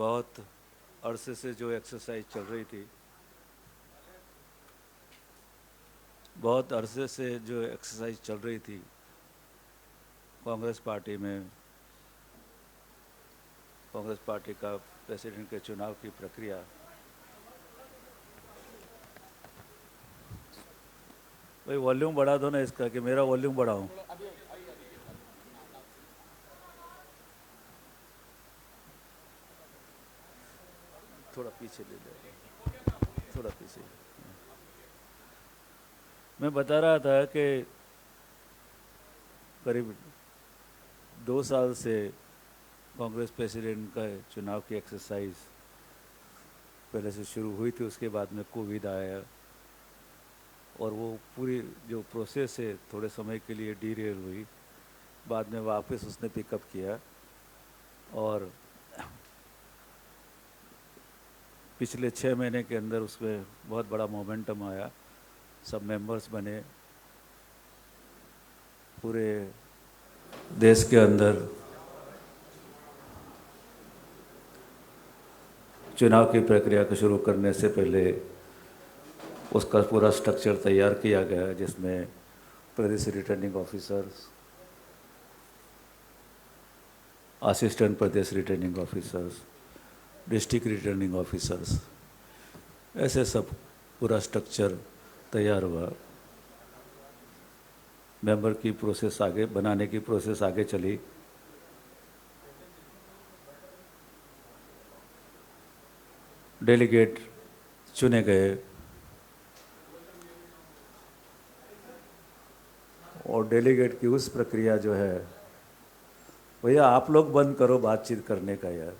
बहुत अरसे से जो एक्सरसाइज चल रही थी, कांग्रेस पार्टी में, कांग्रेस पार्टी का प्रेसिडेंट के चुनाव की प्रक्रिया, भाई वॉल्यूम बढ़ा दो ना इसका, कि मेरा वॉल्यूम बढ़ाऊं? थोड़ा पीछे ले जाओ, थोड़ा पीछे। मैं बता रहा था कि करीब 2 साल से कांग्रेस प्रेसिडेंट का चुनाव की एक्सरसाइज पहले से शुरू हुई थी, उसके बाद में कोविड आया और वो पूरी जो प्रोसेस है थोड़े समय के लिए डीरेल हुई। बाद में वापस उसने पिकअप किया और पिछले 6 महीने के अंदर उसमें बहुत बड़ा मोमेंटम आया, सब मेंबर्स बने, पूरे देश के अंदर चुनाव की प्रक्रिया को शुरू करने से पहले उसका पूरा स्ट्रक्चर तैयार किया गया, जिसमें प्रदेश रिटर्निंग ऑफिसर्स, असिस्टेंट प्रदेश returning officers, district returning officers, ऐसे सब पूरा स्ट्रक्चर तैयार हुआ। मेंबर की प्रोसेस आगे बनाने की प्रोसेस आगे चली। डेलीगेट चुने गए और डेलीगेट की उस प्रक्रिया जो है, भैया आप लोग बंद करो बातचीत करने का यार।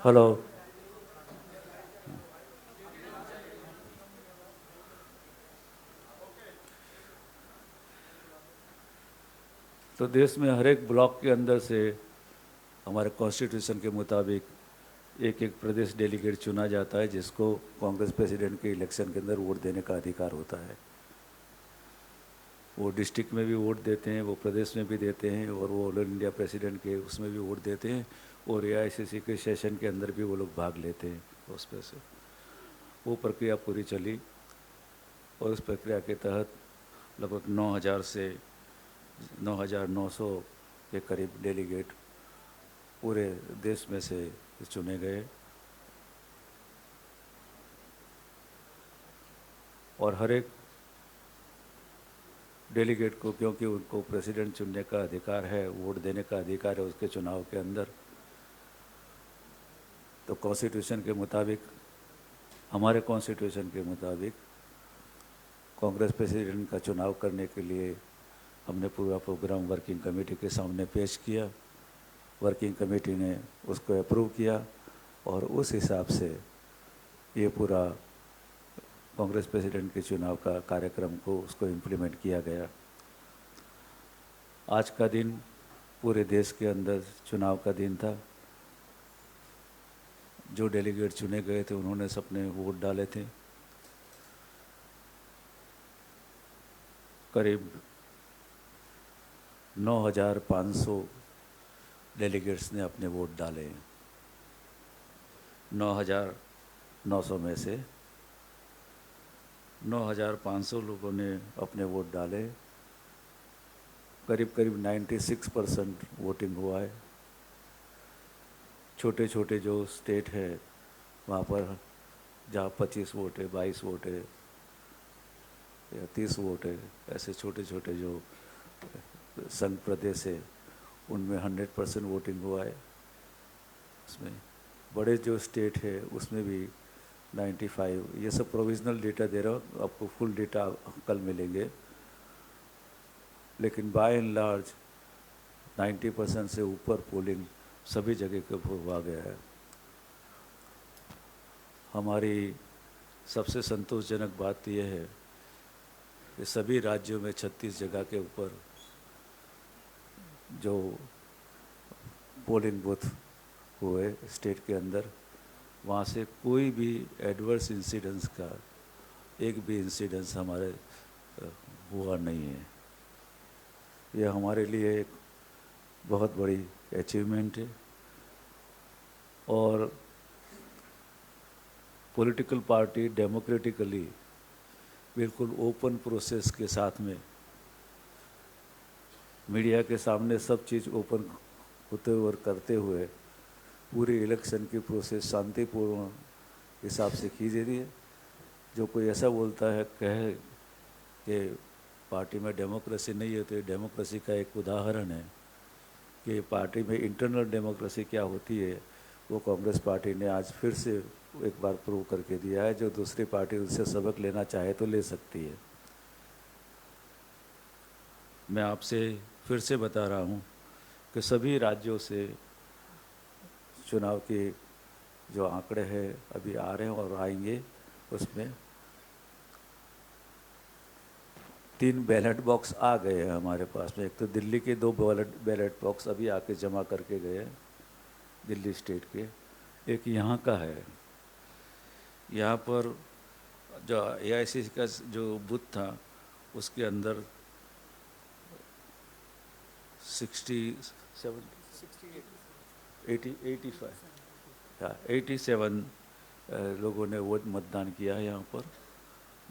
हेलो। तो देश में हर एक ब्लॉक के अंदर से हमारे कॉन्स्टिट्यूशन के मुताबिक एक एक प्रदेश डेलीगेट चुना जाता है, जिसको कांग्रेस प्रेसिडेंट के इलेक्शन के अंदर वोट देने का अधिकार होता है। वो डिस्ट्रिक्ट में भी वोट देते हैं, वो प्रदेश में भी देते हैं, और वो ऑल इंडिया प्रेसिडेंट के उसमें भी वोट देते हैं, और AICC के सेशन के अंदर भी वो लोग भाग लेते हैं। उस पर से वो प्रक्रिया पूरी चली और उस प्रक्रिया के तहत लगभग 9,000 से 9,900 के करीब डेलीगेट पूरे देश में से चुने गए और हर एक डेलीगेट को, क्योंकि उनको प्रेसिडेंट चुनने का अधिकार है, वोट देने का अधिकार है उसके चुनाव के अंदर, तो कॉन्स्टिट्यूशन के मुताबिक, हमारे कॉन्स्टिट्यूशन के मुताबिक कांग्रेस प्रेसिडेंट का चुनाव करने के लिए हमने पूरा प्रोग्राम वर्किंग कमेटी के सामने पेश किया। वर्किंग कमेटी ने उसको अप्रूव किया और उस हिसाब से ये पूरा कांग्रेस प्रेसिडेंट के चुनाव का कार्यक्रम को उसको इम्प्लीमेंट किया गया। आज का दिन पूरे देश के अंदर चुनाव का दिन था। जो डेलीगेट चुने गए थे उन्होंने सबने वोट डाले थे। करीब 9,500 डेलीगेट्स ने अपने वोट डाले। 9,900 में से 9,500 लोगों ने अपने वोट डाले। करीब करीब 96% वोटिंग हुआ है। छोटे छोटे जो स्टेट है वहाँ पर जहाँ 25 वोट है, 22 वोट है या 30 वोट है, ऐसे छोटे छोटे जो संघ प्रदेश है उनमें 100% वोटिंग हुआ है। उसमें बड़े जो स्टेट है उसमें भी 95, ये सब प्रोविजनल डेटा दे रहा हूँ, आपको फुल डेटा कल मिलेंगे, लेकिन बाय एंड लार्ज 90% से ऊपर पोलिंग सभी जगह के हुआ गया है। हमारी सबसे संतोषजनक बात यह है कि सभी राज्यों में 36 जगह के ऊपर जो पोलिंग बूथ हुए स्टेट के अंदर, वहाँ से कोई भी एडवर्स इंसिडेंस का एक भी इंसिडेंस हमारे हुआ नहीं है। यह हमारे लिए एक बहुत बड़ी अचीवमेंट है। और पॉलिटिकल पार्टी डेमोक्रेटिकली बिल्कुल ओपन प्रोसेस के साथ में मीडिया के सामने सब चीज़ ओपन होते हुए और करते हुए पूरी इलेक्शन की प्रोसेस शांतिपूर्ण हिसाब से की जा रही है। जो कोई ऐसा बोलता है कहे कि पार्टी में डेमोक्रेसी नहीं है, तो ये डेमोक्रेसी का एक उदाहरण है कि पार्टी में इंटरनल डेमोक्रेसी क्या होती है, वो कांग्रेस पार्टी ने आज फिर से एक बार प्रूव करके दिया है। जो दूसरी पार्टी उससे सबक लेना चाहे तो ले सकती है। मैं आपसे फिर से बता रहा हूँ कि सभी राज्यों से चुनाव के जो आंकड़े हैं अभी आ रहे हैं और आएंगे, उसमें 3 बैलेट बॉक्स आ गए हैं हमारे पास में। एक तो दिल्ली के 2 बैलेट बॉक्स अभी आके जमा करके गए हैं दिल्ली स्टेट के। एक यहाँ का है, यहाँ पर जो AICC का जो बूथ था उसके अंदर 87 लोगों ने वोट मतदान किया है। यहाँ पर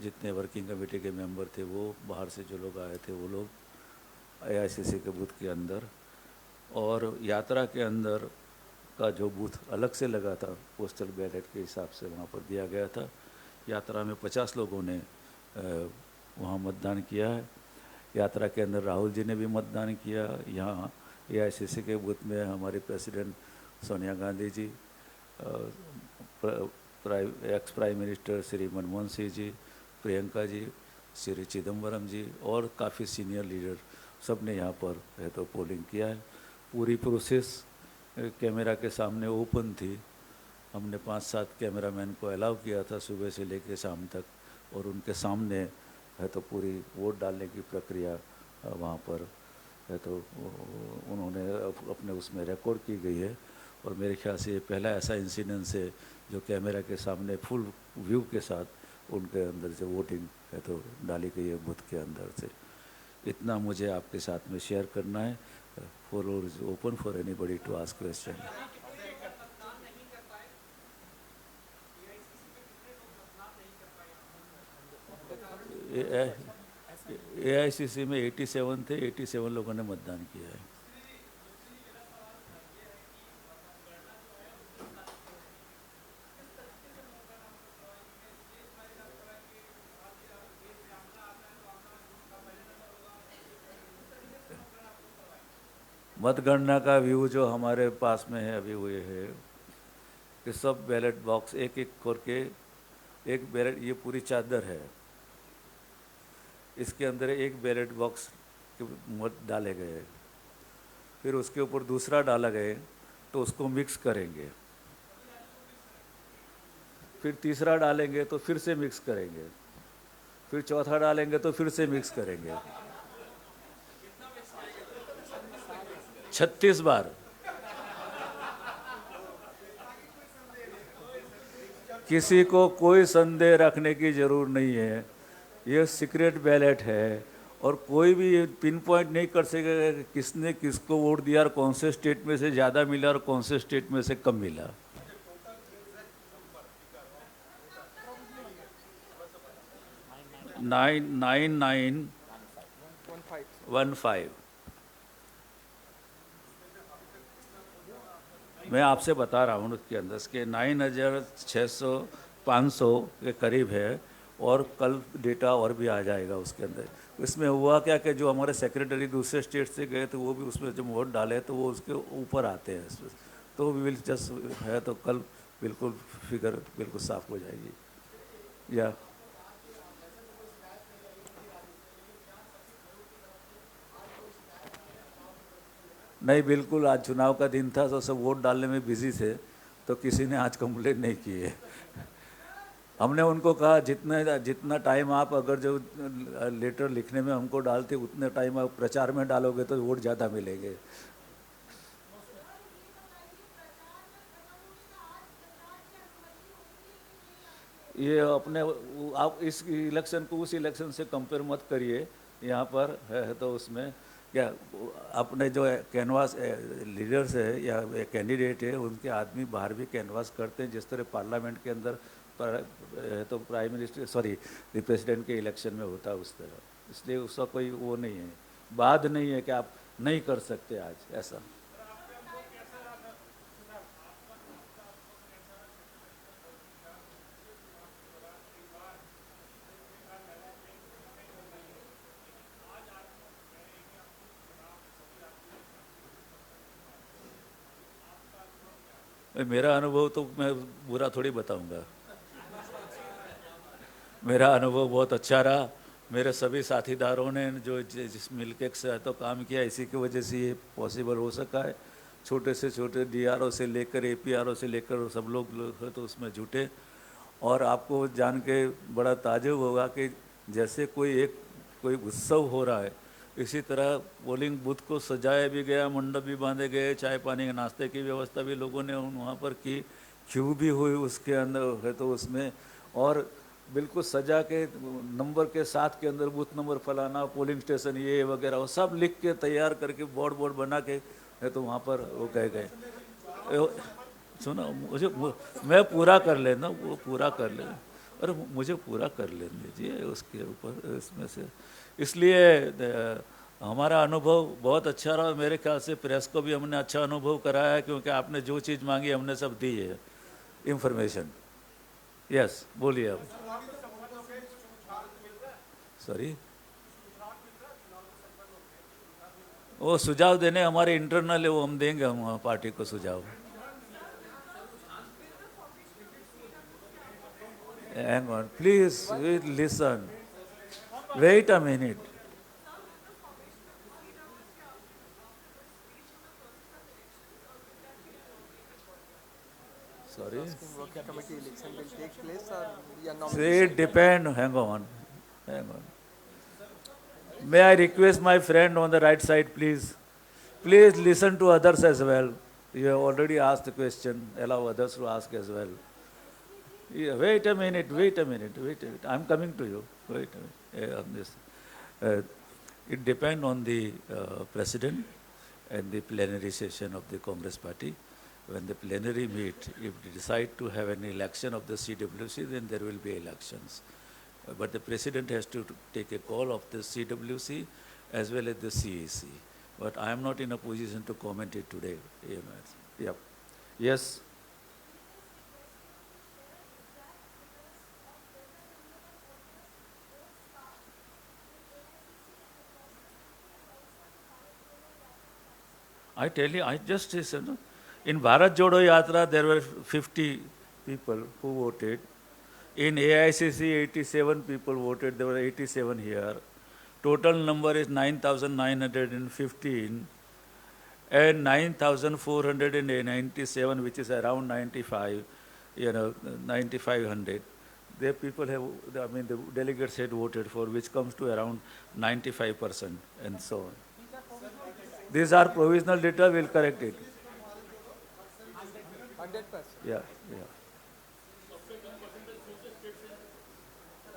जितने वर्किंग कमेटी के मेंबर थे, वो बाहर से जो लोग आए थे वो लोग AICC के बूथ के अंदर। और यात्रा के अंदर का जो बूथ अलग से लगा था पोस्टल बैलेट के हिसाब से वहाँ पर दिया गया था। यात्रा में 50 लोगों ने वहाँ मतदान किया है। यात्रा के अंदर राहुल जी ने भी मतदान किया। यहाँ AICC के बूथ में हमारे president Sonia Gandhi ji, ex prime minister Shri Manmohan Singh ji, Priyanka ji, Shri Chidambaram ji और काफ़ी सीनियर लीडर सब ने यहाँ पर है तो पोलिंग किया है। पूरी प्रोसेस कैमरा के सामने ओपन थी। हमने 5-7 कैमरामैन को अलाउ किया था सुबह से लेकर शाम तक, और उनके सामने है तो पूरी वोट डालने की प्रक्रिया वहाँ पर है तो उन्होंने अपने उसमें रिकॉर्ड की गई है। और मेरे ख्याल से ये पहला ऐसा इंसिडेंस है जो कैमरा के सामने फुल व्यू के साथ उनके अंदर से वोटिंग है तो डाली गई है बूथ के अंदर से। इतना मुझे आपके साथ में शेयर करना है। Floor is open for anybody to ask question. AICC में 87 थे, 87 लोगों ने मतदान किया है। मतगणना का व्यू जो हमारे पास में है अभी हुए है कि सब बैलेट बॉक्स एक एक करके, एक बैलेट, ये पूरी चादर है, इसके अंदर एक बैलेट बॉक्स के मत डाले गए, फिर उसके ऊपर दूसरा डाला गए तो उसको मिक्स करेंगे, फिर तीसरा डालेंगे तो फिर से मिक्स करेंगे, फिर चौथा डालेंगे तो फिर से मिक्स करेंगे। 36 बार। किसी को कोई संदेह रखने की जरूर नहीं है। ये सीक्रेट बैलेट है और कोई भी ये पिन पॉइंट नहीं कर सकेगा कि किसने किसको वोट दिया और कौन से स्टेट में से ज़्यादा मिला और कौन से स्टेट में से कम मिला। नाइन 9915। मैं आपसे बता रहा हूँ उसके अंदर के 9600-500 के करीब है, और कल डेटा और भी आ जाएगा उसके अंदर। इसमें हुआ क्या कि जो हमारे सेक्रेटरी दूसरे स्टेट से गए थे वो भी उसमें जब वोट डाले तो वो उसके ऊपर आते हैं, तो विल जस्ट है तो कल बिल्कुल फिगर बिल्कुल साफ हो जाएगी। या नहीं, बिल्कुल आज चुनाव का दिन था तो सब वोट डालने में बिजी थे, तो किसी ने आज कंप्लेंट नहीं की है। हमने उनको कहा जितना टाइम आप अगर जो लेटर लिखने में हमको डालते उतने टाइम आप प्रचार में डालोगे तो वोट ज़्यादा मिलेंगे। ये अपने आप इस इलेक्शन को उस इलेक्शन से कंपेयर मत करिए। यहाँ पर है तो उसमें क्या अपने जो कैनवास लीडर्स है या कैंडिडेट है उनके आदमी बाहर भी कैनवास करते हैं, जिस तरह पार्लियामेंट के अंदर तो प्राइम मिनिस्टर सॉरी प्रेसिडेंट के इलेक्शन में होता है उस तरह। इसलिए उसका कोई वो नहीं है, बात नहीं है कि आप नहीं कर सकते आज ऐसा। मेरा अनुभव तो मैं बुरा थोड़ी बताऊंगा। मेरा अनुभव बहुत अच्छा रहा। मेरे सभी साथीदारों ने जो जिस मिलके के साथ तो काम किया, इसी की वजह से ये पॉसिबल हो सका है। छोटे से छोटे डीआरओ से लेकर एपीआरओ से लेकर सब लोग तो उसमें जुटे। और आपको जान के बड़ा ताज्जुब होगा कि जैसे कोई उत्सव हो रहा है, इसी तरह पोलिंग बूथ को सजाया भी गया, मंडप भी बांधे गए, चाय पानी के नाश्ते की व्यवस्था भी लोगों ने वहाँ पर की, क्यू भी हुई उसके अंदर है तो उसमें। और बिल्कुल सजा के नंबर के साथ के अंदर बूथ नंबर फलाना, पोलिंग स्टेशन ये वगैरह वो सब लिख के तैयार करके बोर्ड बोर्ड बना के है तो वहाँ पर वो कह गए। सुनो मैं पूरा कर लेना, वो पूरा कर लेना। अरे मुझे पूरा कर लेने दीजिए उसके ऊपर इसमें से। इसलिए हमारा अनुभव बहुत अच्छा रहा। मेरे ख्याल से प्रेस को भी हमने अच्छा अनुभव कराया है, क्योंकि आपने जो चीज़ मांगी हमने सब दी है इंफॉर्मेशन। यस बोलिए अब। सॉरी, वो सुझाव देने हमारे इंटरनल है, वो हम देंगे, हम पार्टी को सुझाव। Hang on, please wait, listen. Wait a minute. Sorry. Working committee election will take place or your Say nomination? it depend. Hang on. Hang on. May I request my friend on the right side, please? Please listen to others as well. You have already asked the question. Allow others to ask as well. Yeah, wait a minute. Wait a minute. Wait a minute. I'm coming to you. Wait a minute. On this. It depends on the president and the plenary session of the Congress party. When the plenary meet, if they decide to have an election of the CWC, then there will be elections. But the president has to take a call of the CWC as well as the CAC. But I am not in a position to comment it today. Yep. Yes. I tell you, I just said, no? In Bharat Jodo Yatra, there were 50 people who voted. In AICC, 87 people voted. There were 87 here. Total number is 9,915 and 9,497, which is around 95, 9,500. The people have, I mean, the delegates had voted for, which comes to around 95% and so on. These are provisional data, we'll correct it. 100%. Yeah, yeah.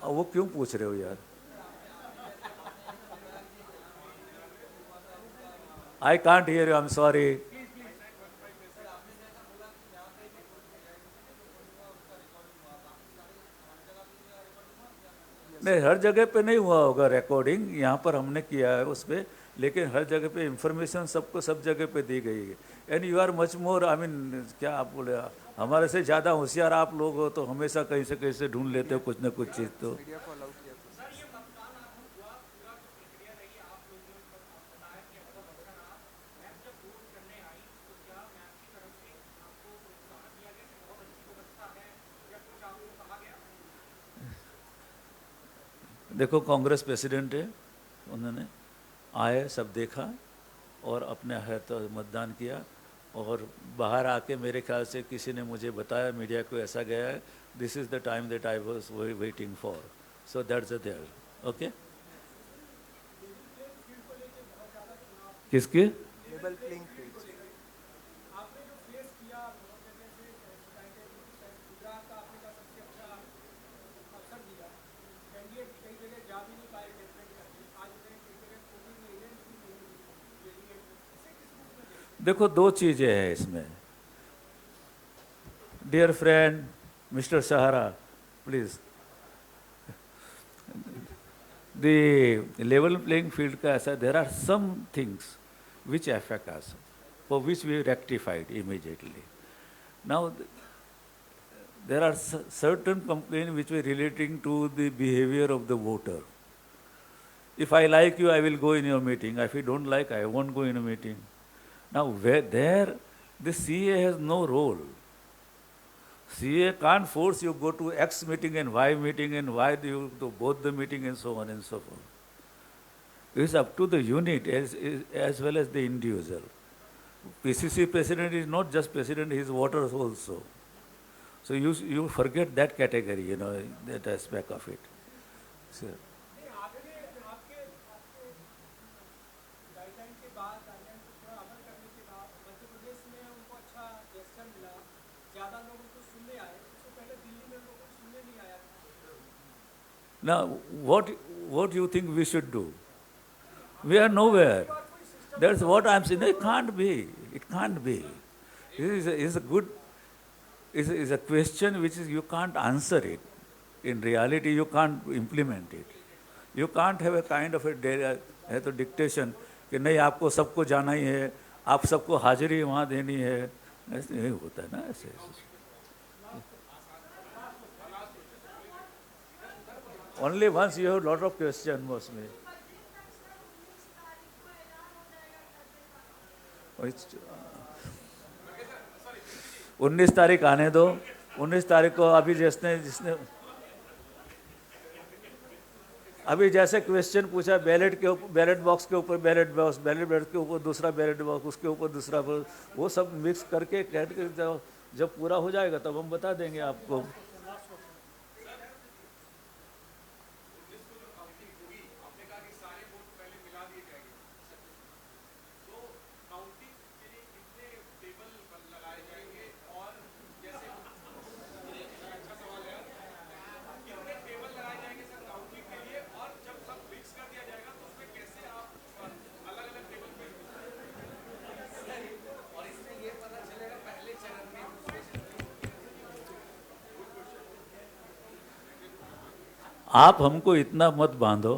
वो क्यों पूछ रहे हो यार? I can't hear you, I'm sorry. नहीं, हर जगह पे नहीं हुआ होगा रिकॉर्डिंग, यहाँ पर हमने किया है उस पर, लेकिन हर जगह पे इंफॉर्मेशन सबको सब जगह पे दी गई है। And you are much more, I mean क्या आप बोले, हमारे से ज़्यादा होशियार आप लोग हो, तो हमेशा कहीं से कहीं से ढूंढ लेते हो कुछ ना कुछ चीज़ तो। मीडिया को अलाउ किया तो देखो कांग्रेस प्रेसिडेंट है, उन्होंने आए सब देखा और अपने है तो मतदान किया। और बाहर आके मेरे ख्याल से किसी ने मुझे बताया, मीडिया को ऐसा गया है, this is the time that I was waiting for, so that's the there. Okay, किसकी? Level playing field. देखो दो चीजें हैं इसमें. Dear friend mister Sahara, please. The level playing field का ऐसा, there are some things which affect us, for which we rectified immediately. Now, there are certain complaints which were relating to the behavior of the voter. If I like you, I will go in your meeting. If you don't like, I won't go in a meeting. Now, where there, the CA has no role. CA can't force you go to X meeting and Y meeting and Y you to both the meeting and so on and so forth. It's up to the unit as well as the individual. PCC president is not just president, he is voters also. So you forget that category, you know, that aspect of it. So, now, what do you think we should do? We are nowhere. That's what I'm saying. It can't be. It can't be. It is a good, is a question which is you can't answer it. In reality, you can't implement it. You can't have a kind of a dictation कि नहीं आपको सबको जाना ही है, आप सबको हाजिरी वहाँ देनी है. ऐसे नहीं होता है ना ऐसे. Only once you have a lot of questions, mostly. 19 तारीख आने दो. 19 तारीख को अभी जिसने अभी जैसे क्वेश्चन पूछा बैलेट के ऊपर, बैलेट बॉक्स के ऊपर बैलेट बॉक्स, बैलेट बॉक्स के ऊपर दूसरा बैलेट बॉक्स, उसके ऊपर दूसरा, वो सब मिक्स करके जब पूरा हो जाएगा तब हम बता देंगे आपको. आप हमको इतना मत बांधो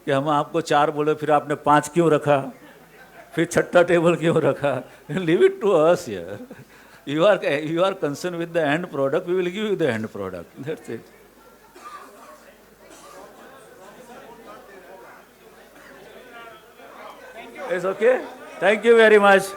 कि हम आपको 4 बोले फिर आपने 5 क्यों रखा, फिर छठा टेबल क्यों रखा. Leave it to us here. You are concerned with the end product, we will give you the end product. That's it. It's okay? Thank you very much.